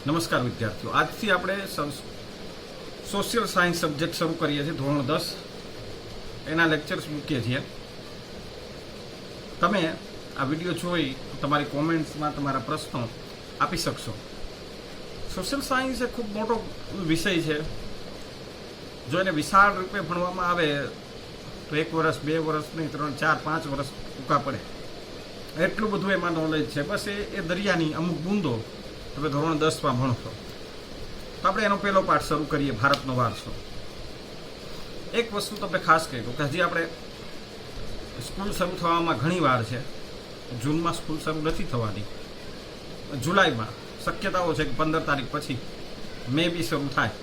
નમસ્કાર વિદ્યાર્થીઓ, આજથી આપણે સોશિયલ સાયન્સ સબ્જેક્ટ શરૂ કરીએ છીએ. ધોરણ 10 એના લેક્ચર્સ મૂકીએ છીએ. તમે આ વિડીયો જોઈ તમારી કોમેન્ટ્સમાં તમારા પ્રશ્નો આપી શકશો. સોશિયલ સાયન્સ એ ખૂબ મોટો વિષય છે. જો એને વિશાળ રૂપે ભણવામાં આવે તો 1 વર્ષ 2 વર્ષ નહીં 3 4 5 વર્ષ ટૂંકા પડે, એટલું બધું એમાં નોલેજ છે. બસ એ દરિયાની અમુક બૂંદો તમે ધોરણ 10માં ભણશો. તો આપણે એનો પહેલો પાઠ શરૂ કરીએ, ભારતનો વારસો. એક વસ્તુ તમને ખાસ કહી દઉં કે હજી આપણે સ્કૂલ શરૂ થવામાં ઘણી વાર છે. જૂનમાં સ્કૂલ શરૂ નથી થવાની, જુલાઈમાં શક્યતાઓ છે કે 15 તારીખ પછી મે બી શરૂ થાય.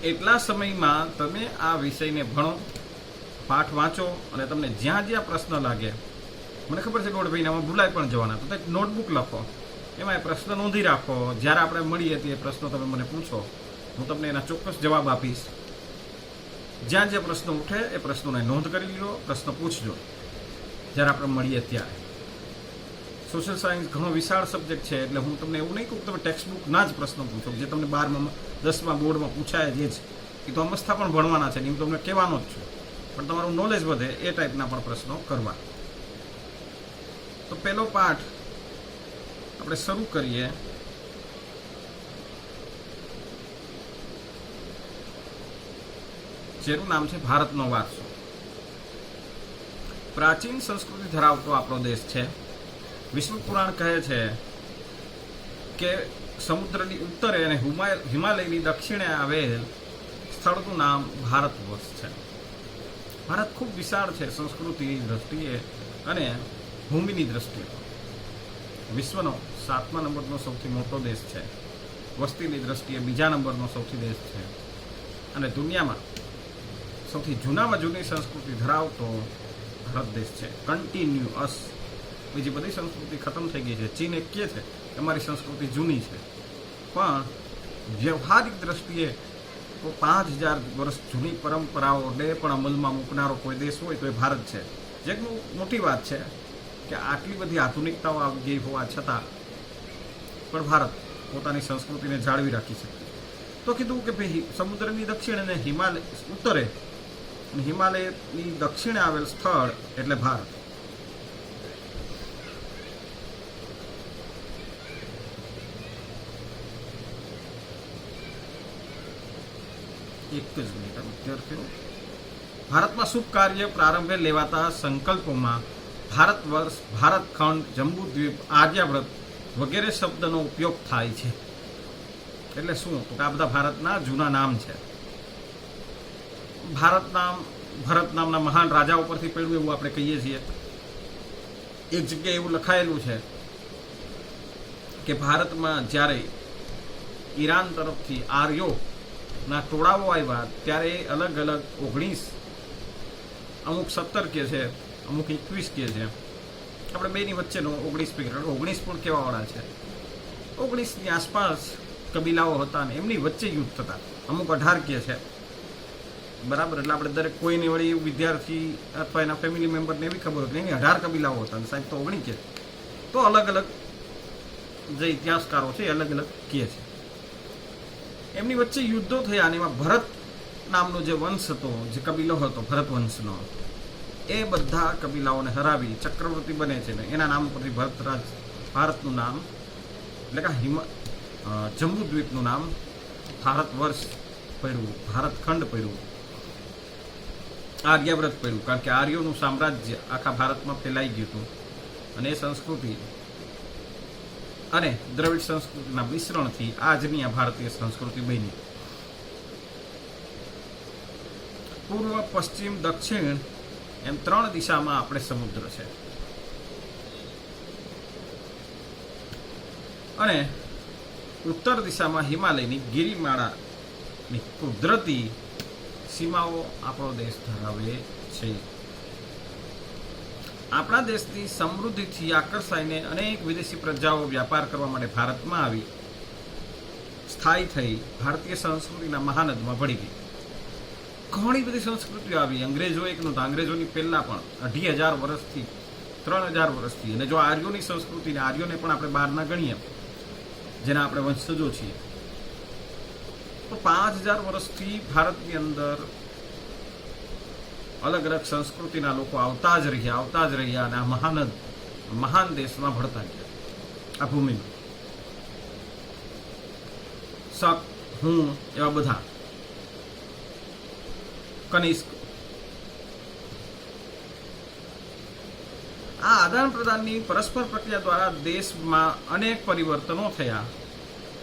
એટલા સમયમાં તમે આ વિષયને ભણો, પાઠ વાંચો અને તમને જ્યાં જ્યાં પ્રશ્ન લાગે, મને ખબર છે 1.5 મહિનામાં ભૂલાઈ પણ જવાના, તો એક નોટબુક લખો, એમાં એ પ્રશ્ન નોંધી રાખો. જ્યારે આપણે મળીએ તે પ્રશ્નો તમે મને પૂછો, હું તમને એના ચોક્કસ જવાબ આપીશ. જ્યાં જે પ્રશ્નો ઉઠે એ પ્રશ્નોને નોંધ કરી લો, પ્રશ્ન પૂછજો જ્યારે આપણે મળીએ ત્યારે. સોશિયલ સાયન્સ ઘણો વિશાળ સબ્જેક્ટ છે, એટલે હું તમને એવું નહીં કહું કે તમે ટેક્સ્ટબુકના જ પ્રશ્નો પૂછો, જે તમને 12માં 10માં બોર્ડમાં પૂછાય જે જ, એ તો અમસ્તા પણ ભણવાના છે, હું તમને કહેવાનો જ છું. પણ તમારું નોલેજ વધે એ ટાઈપના પણ પ્રશ્નો કરવા. તો પહેલો પાઠ આપણે શરૂ કરીએ. જેનું નામ છે ભારતનો વારસો. પ્રાચીન સંસ્કૃતિ ધરાવતો આપણો દેશ છે. વિષ્ણુ પુરાણ કહે છે કે સમુદ્રની ઉત્તરે અને હિમાલયની દક્ષિણે આવેલ સ્થળનું નામ ભારત વર્ષ છે. ભારત ખૂબ વિશાળ છે સંસ્કૃતિની દ્રષ્ટિએ અને ભૂમિની દ્રષ્ટિએ. વિશ્વનો 7મા નંબરનો સૌથી મોટો દેશ છે. વસ્તીની દ્રષ્ટિએ 2જા નંબરનો સૌથી દેશ છે. અને દુનિયામાં સૌથી જૂનામાં જૂની સંસ્કૃતિ ધરાવતો ભારત દેશ છે. કન્ટિન્યુઅસ. બીજી બધી સંસ્કૃતિ ખતમ થઈ ગઈ છે. ચીન એક કહે છે કે અમારી સંસ્કૃતિ જૂની છે, પણ વ્યવહારિક દ્રષ્ટિએ તો 5000 વર્ષ જૂની પરંપરાઓને પણ અમલમાં મૂકનારો કોઈ દેશ હોય તો એ ભારત છે. જે મોટી વાત છે કે આટલી બધી આધુનિકતાઓ આવી ગઈ હોવા છતાં પણ ભારત પોતાની સંસ્કૃતિને જાળવી રાખી શકે. તો કીધું કે ભાઈ સમુદ્રની દક્ષિણે અને હિમાલય ઉત્તરે અને હિમાલયની દક્ષિણે આવેલ સ્થળ એટલે ભારત. એક જ મિનિટ વિદ્યાર્થીઓ. ભારતમાં શુભ કાર્ય પ્રારંભે લેવાતા સંકલ્પોમાં ભારત વર્ષ, ભારતખંડ, જંબુદ્વીપ, આર્યાવ્રત વગેરે શબ્દનો ઉપયોગ થાય છે. એટલે શું? તો આ બધા ભારતના જૂના નામ છે. ભરત નામના મહાન રાજા ઉપરથી પડ્યું એવું આપણે કહીએ છીએ. એક જગ્યાએ એવું લખાયેલું છે કે ભારતમાં જ્યારે ઈરાન તરફથી આર્યોના ટોળાઓ આવ્યા ત્યારે અલગ અલગ 19, અમુક 17 કે છે, અમુક 21 કે છે. આપણે બેની વચ્ચેનો 19 પણ કહેવાવાળા છે. 19ની આસપાસ કબીલાઓ હતા અને એમની વચ્ચે યુદ્ધ થતા. અમુક 18 કે છે, બરાબર. એટલે આપણે દરેક કોઈની વળી વિદ્યાર્થી અથવા એના ફેમિલી મેમ્બરને એવી ખબર હોય કે એની 18 કબીલાઓ હતા અને સાહેબ તો 19 કે. તો અલગ અલગ જે ઇતિહાસકારો છે એ અલગ અલગ કહે છે. એમની વચ્ચે યુદ્ધો થયા અને એમાં ભરત નામનો જે વંશ હતો, જે કબીલો હતો ભરત વંશનો, એ બધા કબીલાઓને હરાવી ચક્રવર્તી બને છે ને એના નામ પરથી ભારતનું નામ એટલે કે જંબુદ્વીપનું નામ ભારત વર્ષ પડ્યું, ભારતખંડ પડ્યું, આર્યાવ્રત પડ્યું. કારણ કે આર્યોનું સામ્રાજ્ય આખા ભારતમાં ફેલાઈ ગયું હતું અને એ સંસ્કૃતિ અને દ્રવિડ સંસ્કૃતિના મિશ્રણથી આજની આ ભારતીય સંસ્કૃતિ બની. પૂર્વ, પશ્ચિમ, દક્ષિણ એમ 3 દિશામાં આપણે સમુદ્ર છે. અને ઉત્તર દિશામાં હિમાલયની ગિરિમાળાની કુદરતી સીમાઓ આપણો દેશ ધરાવે છે. આપણા દેશની સમૃદ્ધિથી આકર્ષાઈને અનેક વિદેશી પ્રજાઓ વ્યાપાર કરવા માટે ભારતમાં આવી સ્થાયી થઈ ભારતીય સંસ્કૃતિના મહાનદમાં ભળી ગઈ. ઘણી બધી સંસ્કૃતિઓ આવી. અંગ્રેજો એક નહોતા, અંગ્રેજોની પહેલા પણ 2,500 વર્ષથી 3,000 વર્ષથી. અને જો આર્યોની સંસ્કૃતિને, આર્યોને પણ આપણે બહારના ગણીએ જેના આપણે વંશજો છીએ. તો 5000 વર્ષથી ભારતની અંદર અલગ અલગ સંસ્કૃતિના લોકો આવતા જ રહ્યા અને આ મહાન દેશમાં ભળતા ગયા. આ ભૂમિમાં શક, હું એવા બધા કનિષ્ક, આ આદાન પ્રદાનની પરસ્પર પ્રક્રિયા દ્વારા દેશમાં અનેક પરિવર્તનો થયા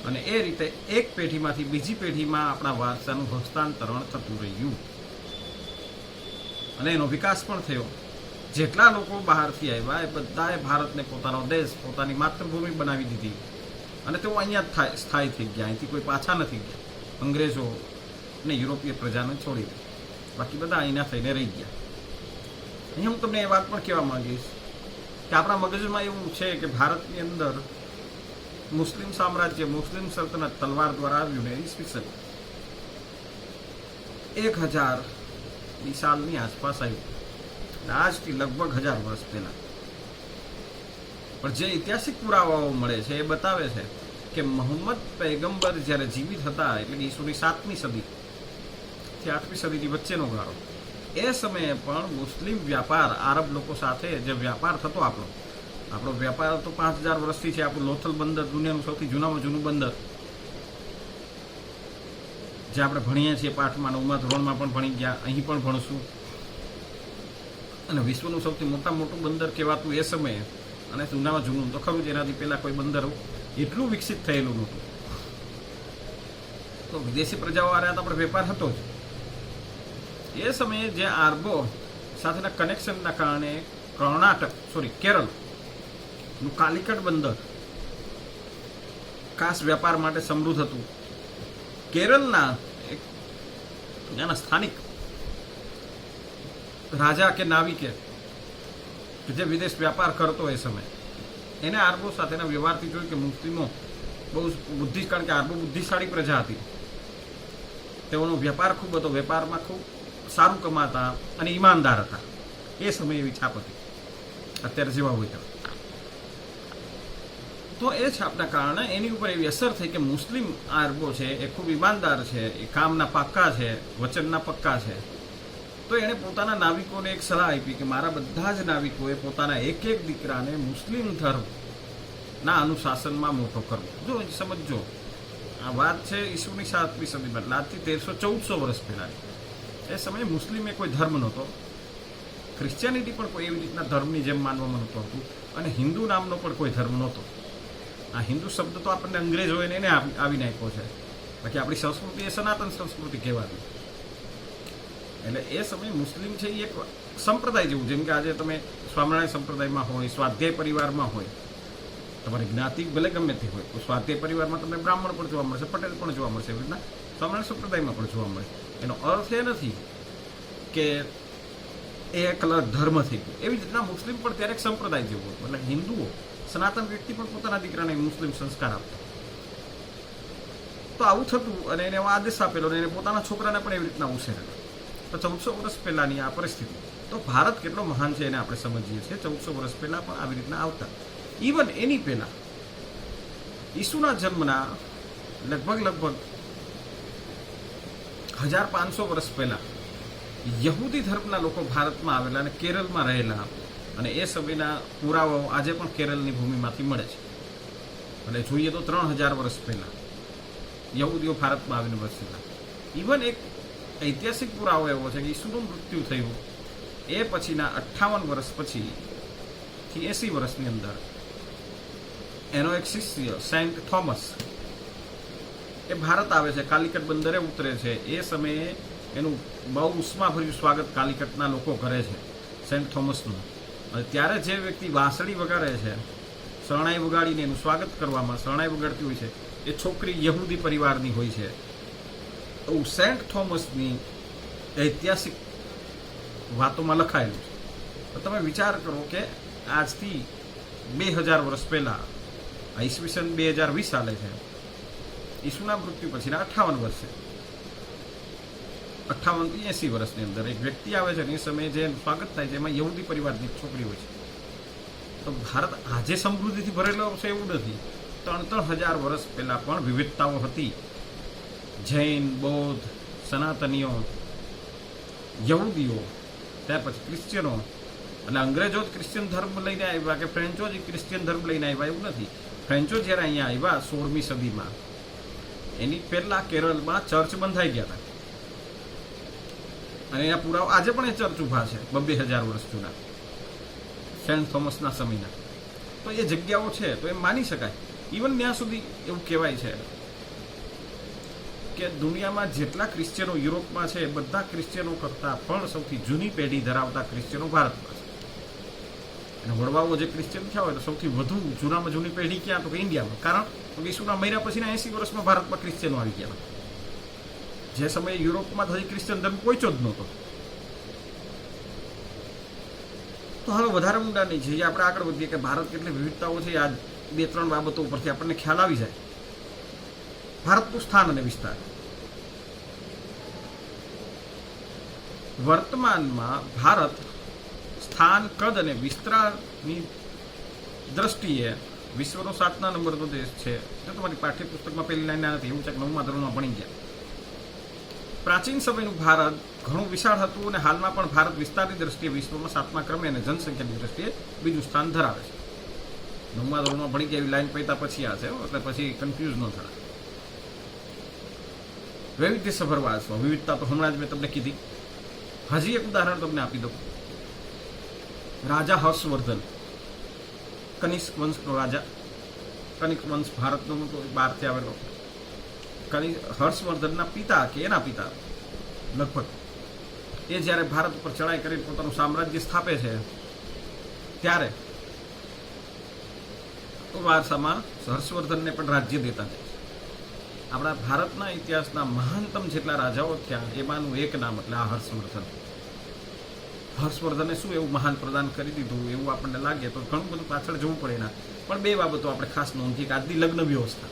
અને એ રીતે એક પેઢીમાંથી બીજી પેઢીમાં આપણા વારસાનું હસ્તાંતરણ થતું રહ્યું અને એનો વિકાસ પણ થયો. જેટલા લોકો બહારથી આવ્યા એ બધાએ ભારતને પોતાનો દેશ, પોતાની માતૃભૂમિ બનાવી દીધી અને તેઓ અહીંયા જ સ્થાયી થઈ ગયા. અહીંથી કોઈ પાછા નથી ગયા. અંગ્રેજો ને યુરોપીય પ્રજાને છોડી દે, બાકી બધા અહીંના થઈને રહી ગયા. અહીંયા હું તમને એ વાત પણ કહેવા માંગીશ કે આપણા મગજમાં એવું છે કે ભારતની અંદર મુસ્લિમ સામ્રાજ્ય, મુસ્લિમ સલ્તનત તલવાર દ્વારા આવ્યું ને ઈસવીસન 1000 સાલની આસપાસ આવ્યું, આજથી લગભગ 1000 વર્ષ પહેલા. પણ જે ઐતિહાસિક પુરાવાઓ મળે છે એ બતાવે છે કે મોહમ્મદ પૈગંબર જ્યારે જીવિત હતા, એટલે કે ઈસુની 7મી સદી થી 8મી સદીની વચ્ચેનો ગાળો, એ સમયે પણ મુસ્લિમ વ્યાપાર, આરબ લોકો સાથે જે વ્યાપાર થતો આપણો વ્યાપાર તો 5000 વર્ષથી છે. આપણું લોથલ બંદર દુનિયાનું સૌથી જૂનામાં જૂનું બંદર, જે આપણે ભણીએ છીએ પાઠમાં, 9મા ધોરણમાં પણ ભણી ગયા, અહીં પણ ભણશું. અને વિશ્વનું સૌથી મોટું બંદર કહેવાતું એ સમયે, અને જૂનામાં જૂનું તો ખરું જ, એનાથી પહેલાં કોઈ બંદર એટલું વિકસિત થયેલું નહોતું. તો વિદેશી પ્રજાઓ આ આપણે વેપાર હતો જ. એ સમયે જે આરબો સાથેના કનેક્શનના કારણે કેરળનું કાલિકટ બંદર ખાસ વ્યાપાર માટે સમૃદ્ધ હતું. કેરળના ત્યાંના સ્થાનિક રાજા કે નાવિકે જે વિદેશ વ્યાપાર કરતો એ સમય, એને આરબો સાથેના વ્યવહારથી જોયું કે મુસ્લિમો બહુ કારણ કે આરબો બુદ્ધિશાળી પ્રજા હતી, તેઓનો વ્યાપાર ખૂબ હતો, વેપારમાં ખૂબ સારું કમાતા અને ઈમાનદાર હતા. એ સમયે એવી છાપ હતી, અત્યારે જેવા હોય તો એ છાપના કારણે એની ઉપર એવી અસર થઈ કે મુસ્લિમ આરબો છે એ ખૂબ ઈમાનદાર છે, એ કામના પાક્કા છે, વચનના પક્કા છે. તો એણે પોતાના નાવિકોને એક સલાહ આપી કે મારા બધા જ નાવિકોએ પોતાના એક દીકરાને મુસ્લિમ ધર્મના અનુશાસનમાં મોટો કરવો. જો સમજો, આ વાત છે ઈસુની 7મી સદીમાં, આજથી 1300-1400 વર્ષ પહેલાની. એ સમયે મુસ્લિમ એ કોઈ ધર્મ નહોતો, ક્રિશ્ચિયાનિટી પણ કોઈ એવી રીતના ધર્મની જેમ માનવામાં નહોતું આવતું, અને હિન્દુ નામનો પણ કોઈ ધર્મ નહોતો. આ હિન્દુ શબ્દ તો આપણને અંગ્રેજોએ એને આવીને આપ્યો છે, બાકી આપણી સંસ્કૃતિ એ સનાતન સંસ્કૃતિ કહેવાતી. એટલે એ સમયે મુસ્લિમ છે એ એક સંપ્રદાય જેવું, જેમ કે આજે તમે સ્વામિનારાયણ સંપ્રદાયમાં હોય, સ્વાધ્યાય પરિવારમાં હોય, તમારી જ્ઞાતિ ભલે ગમે તે હોય, તો સ્વાધ્યાય પરિવારમાં તમને બ્રાહ્મણ પણ જોવા મળશે, પટેલ પણ જોવા મળશે, એવી રીતના સ્વામિનારાયણ સંપ્રદાયમાં પણ જોવા મળે. એનો અર્થ એ નથી કે એ એક અલગ ધર્મ થઈ ગયો. એવી જ રીતના મુસ્લિમ પણ ત્યારે એક સંપ્રદાય જેવું હતું. એટલે હિન્દુઓ, સનાતન વ્યક્તિ પણ પોતાના દીકરાને મુસ્લિમ સંસ્કાર આપતા. તો આવું થતું અને એને આદેશ આપેલો અને એને પોતાના છોકરાને પણ એવી રીતના ઉછેરેલો. તો 1400 વર્ષ પહેલાની આ પરિસ્થિતિ. તો ભારત કેટલો મહાન છે એને આપણે સમજીએ છીએ. 1400 વર્ષ પહેલા પણ આવી રીતના આવતા. ઇવન એની પહેલા ઈસુના જન્મના લગભગ 1500 વર્ષ પહેલા યહૂદી ધર્મના લોકો ભારતમાં આવેલા અને કેરળમાં રહેલા, અને એ સમયના પુરાવાઓ આજે પણ કેરળની ભૂમિમાંથી મળે છે. અને જોઈએ તો 3000 વર્ષ પહેલા યહૂદીઓ ભારતમાં આવીને વસેલા. ઇવન એક ઐતિહાસિક પુરાવો એવો છે કે ઈસુનું મૃત્યુ થયું એ પછીના 58 વર્ષ પછીથી 80 વર્ષની અંદર એનો એક શિષ્ય સેન્ટ થોમસ એ ભારત આવે છે, કાલિકટ બંદરે ઉતરે છે. એ સમયે એનું બહુ ઉષ્માભર્યું સ્વાગત કાલિકટના લોકો કરે છે સેન્ટ થોમસનું. અને ત્યારે જે વ્યક્તિ વાંસળી વગાડે છે, શરણાઈ વગાડીને એનું સ્વાગત કરવામાં, શરણાઈ વગાડતી હોય છે, એ છોકરી યહૂદી પરિવારની હોય છે. તો સેન્ટ થોમસની ઐતિહાસિક વાતોમાં લખાયેલું છે. તો તમે વિચાર કરો કે આજથી 2000 વર્ષ પહેલાં, આ ઈસવીસન 2020 ચાલે છે, ઈસુના મૃત્યુ પછીના 58 વર્ષે, 58 થી 80 વર્ષની અંદર એક વ્યક્તિ આવે છે અને એ સમયે જે સ્વાગત થાય છે એમાં યહૂદી પરિવારની છોકરી હોય છે. તો ભારત આજે સમૃદ્ધિથી ભરેલો છે એવું નથી, 3,000 વર્ષ પહેલા પણ વિવિધતાઓ હતી. જૈન, બૌદ્ધ, સનાતનીઓ, યહૂદીઓ, ત્યાર પછી ક્રિશ્ચિયનો, અને અંગ્રેજો જ ક્રિશ્ચિયન ધર્મ લઈને આવ્યા કે ફ્રેન્ચો જ ક્રિશ્ચિયન ધર્મ લઈને આવ્યા એવું નથી. ફ્રેન્ચો જ્યારે અહીંયા આવ્યા 16મી સદીમાં, એની પહેલા કેરળમાં ચર્ચ બંધાઈ ગયા હતા, અને એના પુરાવા આજે પણ એ ચર્ચ ઊભા છે 2000 વર્ષ જૂના, સેન્ટ થોમસના સમયના. તો એ જગ્યાઓ છે તો એમ માની શકાય. ઇવન ત્યાં સુધી એવું કહેવાય છે કે દુનિયામાં જેટલા ક્રિશ્ચિયનો યુરોપમાં છે એ બધા ક્રિશ્ચિયનો કરતાં પણ સૌથી જૂની પેઢી ધરાવતા ક્રિશ્ચિયનો ભારતમાં છે. અને વડવાઓ જે ક્રિશ્ચિયન થયા હોય તો સૌથી વધુ જૂનામાં જૂની પેઢી ક્યાં? તો કે ઇન્ડિયામાં. કારણ તો ઈસુના મર્યા પછીના 80 વર્ષમાં ભારતમાં ક્રિશ્ચિયનો આવી ગયા. જે સમયે યુરોપમાં હજી ક્રિશ્ચિયન ધર્મ પહોંચ્યો જ નહોતો. તો હવે વધારે ઊંડા નહીં જઈએ, આપણે આગળ વધીએ કે ભારત કેટલી વિવિધતાઓ છે. આ 2-3 બાબતો ઉપરથી આપણને ખ્યાલ આવી જાય. ભારતનું સ્થાન અને વિસ્તાર. વર્તમાનમાં ભારત સ્થાન, કદ અને વિસ્તારની દ્રષ્ટિએ વિશ્વનો 7મા નંબરનો દેશ છે. જો તમારી પાઠ્યપુસ્તકમાં પહેલી લાઈન નથી, એવું છે કે 9મા ધોરણમાં ભણી ગયા. પ્રાચીન સમયનું ભારત ઘણું વિશાળ હતું, અને હાલમાં પણ ભારત વિસ્તારની દ્રષ્ટિએ વિશ્વમાં 7મા ક્રમે અને જનસંખ્યાની દ્રષ્ટિએ બીજું સ્થાન ધરાવે છે. 9મા ધોરણમાં ભણી ગયા એવી લાઈન પૈતા પછી આ છે, એટલે પછી કન્ફ્યુઝ ન થાય. વૈવિધ્યસભર વારસો, વિવિધતા તો હમણાં જ મેં તમને કીધી. હજી એક ઉદાહરણ તમને આપી દઉં. રાજા હર્ષવર્ધન, કનિષ્ક વંશનો રાજા. કનિષ્ક વંશ ભારતનો બહારથી આવેલો. હર્ષવર્ધનના પિતા કે એના પિતા લગભગ એ જ્યારે ભારત ઉપર ચડાઈ કરીને પોતાનું સામ્રાજ્ય સ્થાપે છે, ત્યારે વારસામાં હર્ષવર્ધનને પણ રાજ્ય દેતા જાય છે. આપણા ભારતના ઇતિહાસના મહાનતમ જેટલા રાજાઓ થયા એમાંનું એક નામ એટલે આ હર્ષવર્ધન. હર્ષવર્ધને શું એવું મહાન પ્રદાન કરી દીધું એવું આપણને લાગે તો ઘણું બધું પાછળ જવું પડે ના. પણ 2 બાબતો આપણે ખાસ નોંધીએ કે આજની લગ્ન વ્યવસ્થા,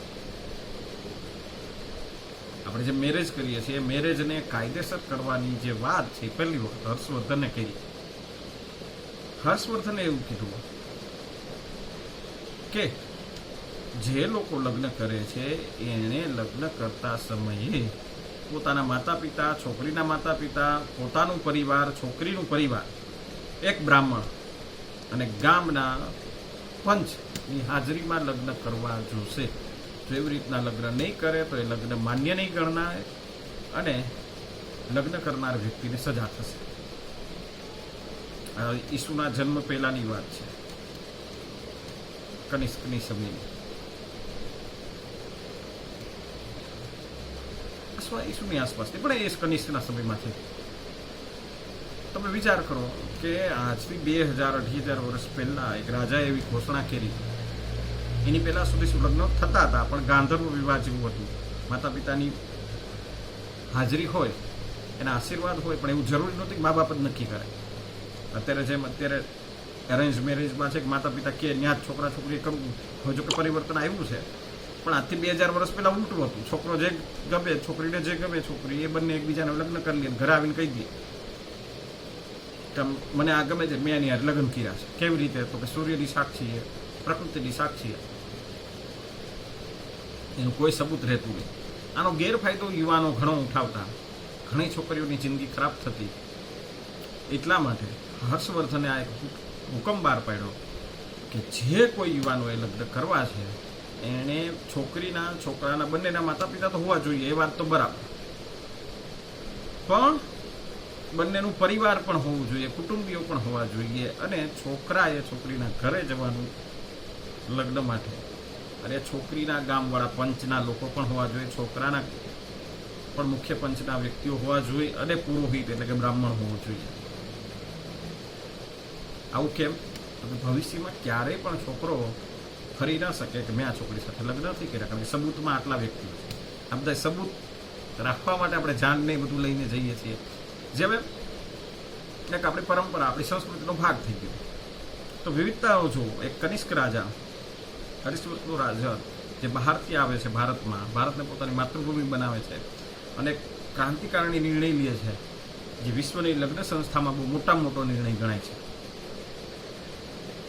આપણે જે મેરેજ કરીએ છીએ એ મેરેજને કાયદેસર કરવાની જે વાત છે પહેલી વખત હર્ષવર્ધને કરી. હર્ષવર્ધને એવું કીધું કે જે લોકો લગ્ન કરે છે એને લગ્ન કરતા સમયે પોતાના માતા પિતા, છોકરીના માતા પિતા, પોતાનું પરિવાર, છોકરીનું પરિવાર, એક બ્રાહ્મણ અને ગામના પંચની હાજરીમાં લગ્ન કરવા જોશે. જો એવી રીતના લગ્ન નહીં કરે તો એ લગ્ન માન્ય નહીં ગણાય અને લગ્ન કરનાર વ્યક્તિને સજા થશે. ઈસુના જન્મ પહેલાની વાત છે, કનિષ્કની સમયની, અથવા ઈસુની આસપાસની, પણ એ કનિષ્કના સમયમાં છે. તમે વિચાર કરો કે આજથી 2000-2,000 વર્ષ પહેલા એક રાજાએ એવી ઘોષણા કરી. એની પહેલા સુધી શું લગ્ન થતા હતા, પણ ગાંધર્વ વિવાહ જેવું હતું. માતા પિતાની હાજરી હોય, એના આશીર્વાદ હોય, પણ એવું જરૂરી નહોતું કે મા બાપ જ નક્કી કરે. અત્યારે જેમ અત્યારે અરેન્જ મેરેજમાં છે કે માતા પિતા કે ત્યાં જ છોકરા છોકરી કરવું. હવે જો કે પરિવર્તન આવ્યું છે, પણ આજથી 2000 વર્ષ પહેલા ઉલટું હતું. છોકરો જે ગમે, છોકરીને જે ગમે છોકરી, એ બંને એકબીજાને લગ્ન કરી લે, ઘરે આવીને કહી દે કે મને આ ગમે છે, મેં એની યાર લગ્ન કર્યા છે. કેવી રીતે? તો કે સૂર્યની સાક્ષી, પ્રકૃતિની સાક્ષી, એનું કોઈ સબૂત રહેતું નહીં. આનો ગેરફાયદો યુવાનો ઘણો ઉઠાવતા, ઘણી છોકરીઓની જિંદગી ખરાબ થતી. એટલા માટે હર્ષવર્ધને આ એક હુકમ બહાર પાડ્યો કે જે કોઈ યુવાનોએ લગ્ન કરવા છે એણે છોકરીના છોકરાના બંનેના માતા પિતા તો હોવા જોઈએ, એ વાત તો બરાબર, પણ બંનેનું પરિવાર પણ હોવું જોઈએ, કુટુંબીઓ પણ હોવા જોઈએ, અને છોકરાએ છોકરીના ઘરે જવાનું લગ્ન માટે, અને છોકરીના ગામવાળા પંચના લોકો પણ હોવા જોઈએ, છોકરાના પણ મુખ્ય પંચના વ્યક્તિઓ હોવા જોઈએ, અને પુરોહિત એટલે કે બ્રાહ્મણ હોવું જોઈએ. આવું કેમ? ભવિષ્યમાં ક્યારેય પણ છોકરો ફરી ન શકે કે મેં આ છોકરી સાથે લગ્ન નથી કર્યા, કારણ કે સબૂતમાં આટલા વ્યક્તિઓ છે. આ બધા સબૂત રાખવા માટે આપણે જાનને બધું લઈને જઈએ છીએ, જે હવે એક આપણી પરંપરા, આપણી સંસ્કૃતિનો ભાગ થઈ ગયો. તો વિવિધતાઓ જુઓ. એક કનિષ્ક રાજા, હરિશ્વરનો રાજા, જે બહારથી આવે છે ભારતને પોતાની માતૃભૂમિ બનાવે છે, અને ક્રાંતિકારી નિર્ણય લે છે, જે વિશ્વની લગ્ન સંસ્થામાં બહુ મોટામાં મોટો નિર્ણય ગણાય છે.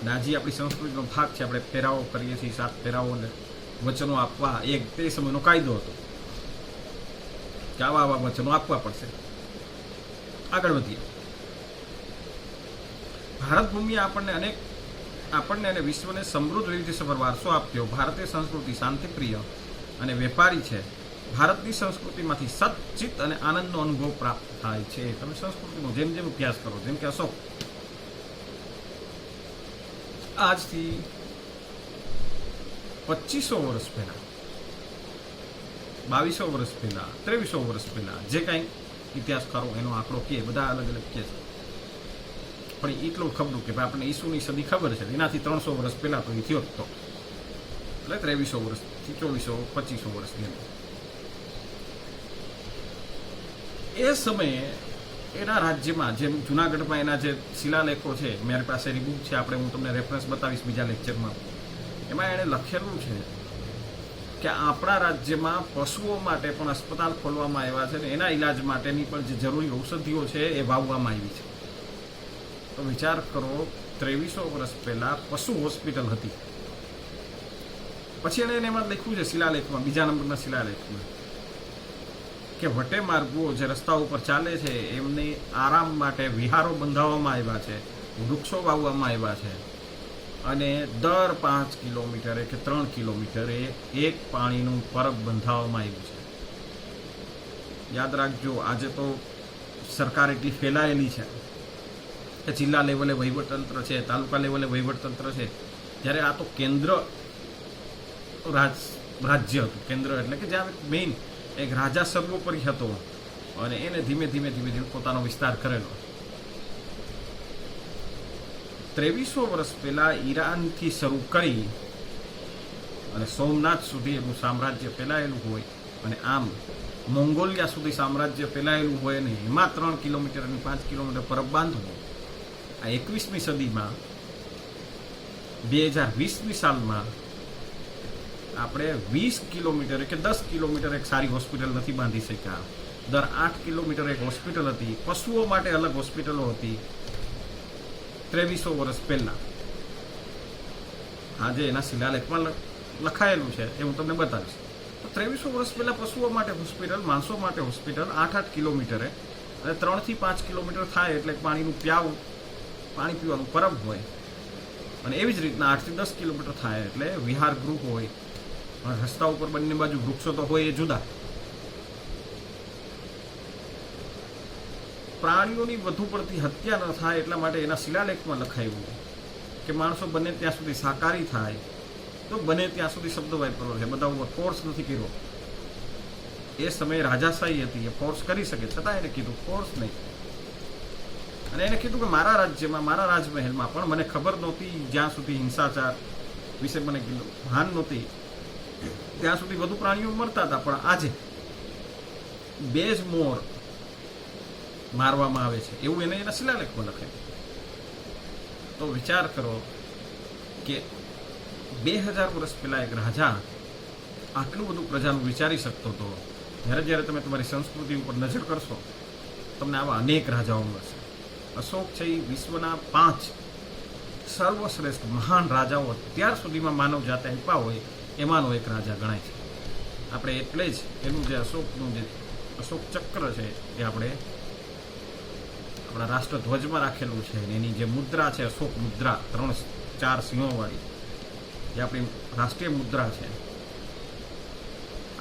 અને આજે આપણી સંસ્કૃતિનો ભાગ છે. આપણે ફેરાવો કરીએ છીએ, 7 ફેરાઓને વચનો આપવા એક તે સમયનો કાયદો હતો કે આવા વચનો આપવા પડશે. આગળ વધીએ. ભારત ભૂમિએ આપણને અને વિશ્વને સમૃદ્ધ વૈવિધ્યસભર વારસો આપ્યો. ભારતીય સંસ્કૃતિ શાંતિપ્રિય અને વેપારી છે. ભારતની સંસ્કૃતિમાંથી સચ્ચિત અને આનંદનો અનુભવ પ્રાપ્ત થાય છે. તમે સંસ્કૃતિનો જેમ જેમ અભ્યાસ કરો, જેમ કે અશોક આજથી 2500 વર્ષ પહેલા, 2200 વર્ષ પહેલા, 2300 વર્ષ પહેલા જે કાંઈ ઇતિહાસકારો એનો આંકડો કહે, બધા અલગ અલગ કહે છે, પણ એટલું ખબર કે ભાઈ આપણને ઈસુની સદી ખબર છે, એનાથી 300 વર્ષ પહેલા તો એ થયો હતો, એટલે 2300 વર્ષથી 2400 2500 વર્ષની અંદર. એ સમયે એના રાજ્યમાં, જેમ જુનાગઢમાં એના જે શિલાલેખો છે, મારી પાસે એની બુક છે, હું તમને રેફરન્સ બતાવીશ બીજા લેક્ચરમાં. એમાં એણે લખેલું છે કે આપણા રાજ્યમાં પશુઓ માટે પણ અસ્પતાલ ખોલવામાં આવ્યા છે, ને એના ઈલાજ માટેની પણ જે જરૂરી ઔષધિઓ છે એ વાવવામાં આવી છે. તો વિચાર કરો, 2300 વર્ષ પહેલા પશુ હોસ્પિટલ હતી. પછી એણે એમાં લખ્યું છે શિલાલેખમાં, બીજા નંબરના શિલાલેખમાં, કે વટે માર્ગો જે રસ્તા ઉપર ચાલે છે એમને આરામ માટે વિહારો બંધાવવામાં આવ્યા છે, વૃક્ષો વાવવામાં આવ્યા છે, અને દર 5 કિલોમીટરે કે 3 કિલોમીટરે એક પાણીનું પરબ બંધાવવામાં આવ્યું છે. યાદ રાખજો, આજે તો સરકાર એટલી ફેલાયેલી છે કે જિલ્લા લેવલે વહીવટતંત્ર છે, તાલુકા લેવલે વહીવટતંત્ર છે, જ્યારે આ તો કેન્દ્ર રાજ્ય હતું. કેન્દ્ર એટલે કે જ્યાં મેઇન એક રાજા સર્વોપરી હતો અને એને ધીમે ધીમે પોતાનો વિસ્તાર કરેલો. 2300 વર્ષ પહેલા ઈરાનથી શરૂ કરી અને સોમનાથ સુધી એનું સામ્રાજ્ય ફેલાયેલું હોય, અને આમ મોંગોલિયા સુધી સામ્રાજ્ય ફેલાયેલું હોય, ને એમાં 3 કિલોમીટર અને 5 કિલોમીટર પરબ બાંધવો. આ 21મી સદીમાં 2020ની સાલમાં આપણે 20 કિલોમીટર કે 10 કિલોમીટર એક સારી હોસ્પિટલ નથી બાંધી શક્યા. દર 8 કિલોમીટર એક હોસ્પિટલ હતી. પશુઓ માટે અલગ હોસ્પિટલો હતી 2300 વર્ષ પહેલા. આજે એના શિલાલેખમાં લખાયેલું છે, એ હું તમને બતાવીશ. તો 2300 વર્ષ પહેલા પશુઓ માટે હોસ્પિટલ, માણસો માટે હોસ્પિટલ 8-8 કિલોમીટરે, અને 3 થી 5 કિલોમીટર થાય એટલે પાણી પીવાનું પરબ હોય, અને એવી જ રીતના 8 થી 10 કિલોમીટર થાય એટલે વિહાર ગૃહ હોય. રસ્તા ઉપર બંને બાજુ વૃક્ષો તો હોય એ જુદા. પ્રાણીઓની વધુ પડતી હત્યા ન થાય એટલા માટે એના શિલાલેખમાં લખાયું કે માણસો બને ત્યાં સુધી શાકાહારી થાય, તો બને ત્યાં સુધી શબ્દ વાપરેલો છે, બધા ઉપર ફોર્સ નથી કર્યો. એ સમયે રાજાશાહી હતી, એ ફોર્સ કરી શકે, છતાં એને કીધું ફોર્સ નહીં. અને એને કીધું કે મારા રાજ્યમાં, મારા રાજમહેલમાં પણ મને ખબર નહોતી, જ્યાં સુધી હિંસાચાર વિશે મને ભાન નહોતી ત્યાં સુધી વધુ પ્રાણીઓ મરતા હતા, પણ આજે 2 જ મોર મારવામાં આવે છે, એવું એને એના શિલાલેખમાં લખાય. તો વિચાર કરો કે 2000 વર્ષ પહેલા એક રાજા આટલું બધું પ્રજાનું વિચારી શકતો હતો. જ્યારે તમે તમારી સંસ્કૃતિ ઉપર નજર કરશો, તમને આવા અનેક રાજાઓ મળશે. અશોક છે એ વિશ્વના 5 સર્વશ્રેષ્ઠ મહાન રાજાઓ અત્યાર સુધીમાં માનવ જાતે આપ્યા હોય એમાંનો એક રાજા ગણાય છે. આપણે એટલે જ એનું જે અશોક ચક્ર છે એ આપણે આપણા રાષ્ટ્રધ્વજમાં રાખેલું છે, એની જે મુદ્રા છે અશોક મુદ્રા 3-4 સિંહોવાળી, જે આપણી રાષ્ટ્રીય મુદ્રા છે.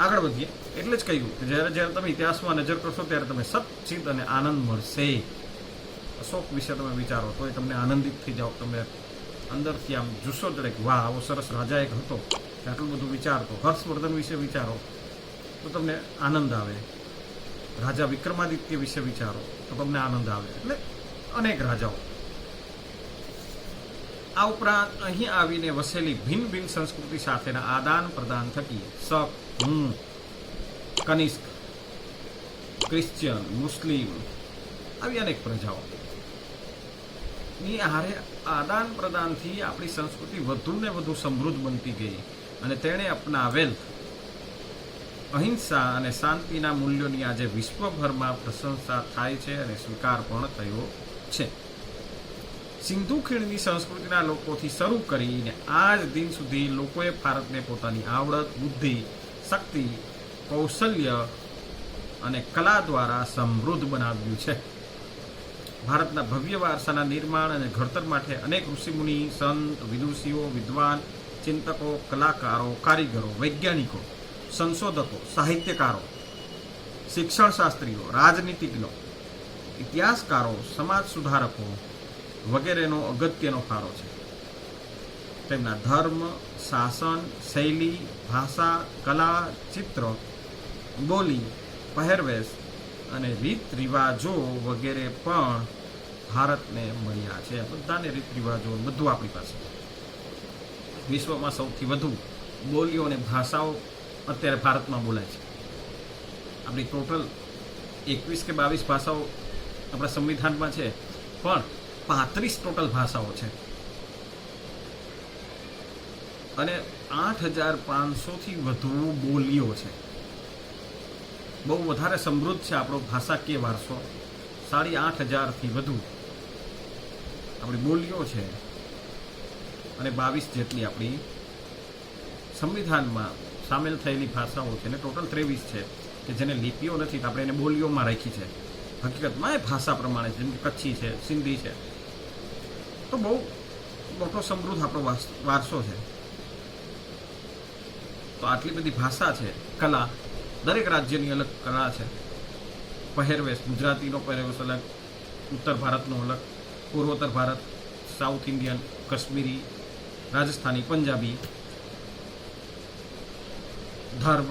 આગળ વધીએ. એટલે જ કહ્યું કે જ્યારે તમે ઇતિહાસમાં નજર કરશો ત્યારે તમે સચ્ચિત અને આનંદ મળશે. અશોક વિશે તમે વિચારો તો એ તમને આનંદિત થઈ જાઓ, તમે અંદરથી આમ જુસ્સો ચડે કે વાહ, આવો સરસ રાજા એક હતો, આટલું બધું વિચારતો. હર્ષવર્ધન વિશે વિચારો તો તમને આનંદ આવે. રાજા વિક્રમાદિત્ય વિશે વિચારો તો તમને આનંદ આવે. એટલે અનેક રાજાઓ. આ ઉપરાંત અહીં આવીને વસેલી ભિન્ન ભિન્ન સંસ્કૃતિ સાથેના આદાન પ્રદાન થકી શક, કનિષ્ક, ક્રિશ્ચિયન, મુસ્લિમ આવી અનેક પ્રજાઓ ની હારે આદાન પ્રદાનથી આપણી સંસ્કૃતિ વધુ ને વધુ સમૃદ્ધ બનતી ગઈ, અને તેણે અપનાવેલ અહિંસા અને શાંતિના મૂલ્યોની આજે વિશ્વભરમાં પ્રશંસા થાય છે અને સ્વીકાર પણ થયો છે. સિંધુ ખીણની સંસ્કૃતિના લોકોથી શરૂ કરીને આજ દિન સુધી લોકોએ ભારતને પોતાની આવડત, બુદ્ધિ, શક્તિ, કૌશલ્ય અને કલા દ્વારા સમૃદ્ધ બનાવ્યું છે. ભારતના ભવ્ય વારસાના નિર્માણ અને ઘડતર માટે અનેક ઋષિમુનિ, સંત, વિદુષીઓ, વિદ્વાન, ચિંતકો, કલાકારો, કારીગરો, વૈજ્ઞાનિકો, સંશોધકો, સાહિત્યકારો, શિક્ષણશાસ્ત્રીઓ, રાજનીતિજ્ઞો, ઇતિહાસકારો, સમાજ સુધારકો વગેરેનો અગત્યનો ફાળો છે. તેમના ધર્મ, શાસન, શૈલી, ભાષા, કલા, ચિત્ર, બોલી, પહેરવેશ અને રીત રિવાજો વગેરે પણ ભારતને મળ્યા છે. બધાને રીત રિવાજો બધું આપણી પાસે. વિશ્વમાં સૌથી વધુ બોલીઓ અને ભાષાઓ અત્યારે ભારતમાં બોલાય છે. આપણી ટોટલ 21 કે 22 ભાષાઓ આપણા સંવિધાનમાં છે, પણ 35 ટોટલ ભાષાઓ છે અને 8500થી વધુ બોલીઓ છે. બહુ વધારે સમૃદ્ધ છે આપણો ભાષાકીય વારસો. 8500થી વધુ આપણી બોલીઓ છે અને 22 જેટલી આપણી સંવિધાનમાં સામેલ થયેલી ભાષાઓ છે. અને ટોટલ 23 છે કે જેને લિપિઓ નથી, તો આપણે એને બોલીઓમાં રાખી છે. હકીકતમાં એ ભાષા પ્રમાણે છે, જેમ કે કચ્છી છે, સિંધી છે. તો બહુ મોટો સમૃદ્ધ આપણો વારસો છે. તો આટલી બધી ભાષા છે. કલા, દરેક રાજ્યની અલગ કલા છે. પહેરવેશ, ગુજરાતીનો પહેરવેશ અલગ, ઉત્તર ભારતનો અલગ, પૂર્વોત્તર ભારત, સાઉથ ઇન્ડિયન, કાશ્મીરી, રાજસ્થાની, પંજાબી. ધર્મ,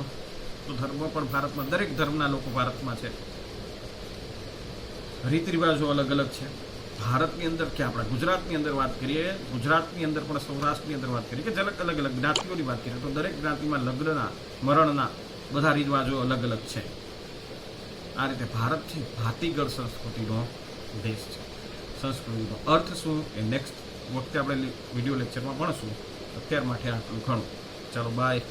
તો ધર્મ પણ ભારતમાં દરેક ધર્મના લોકો ભારતમાં છે. રીત રિવાજો અલગ અલગ છે. ભારતની અંદર કે આપણા ગુજરાતની અંદર વાત કરીએ, ગુજરાતની અંદર પણ સૌરાષ્ટ્રની અંદર વાત કરીએ કે અલગ અલગ જ્ઞાતિઓની વાત કરીએ, તો દરેક જ્ઞાતિમાં લગ્નના, મરણના બધા રિવાજો અલગ અલગ છે. આ રીતે ભારત છે ભાતીગળ સંસ્કૃતિનો દેશ છે. સંસ્કૃતિનો અર્થ શું એ નેક્સ્ટ વખતે આપણે વિડીયો લેક્ચરમાં ભણશું. અત્યાર માટે આટલું ઘણું. ચાલો, બાય.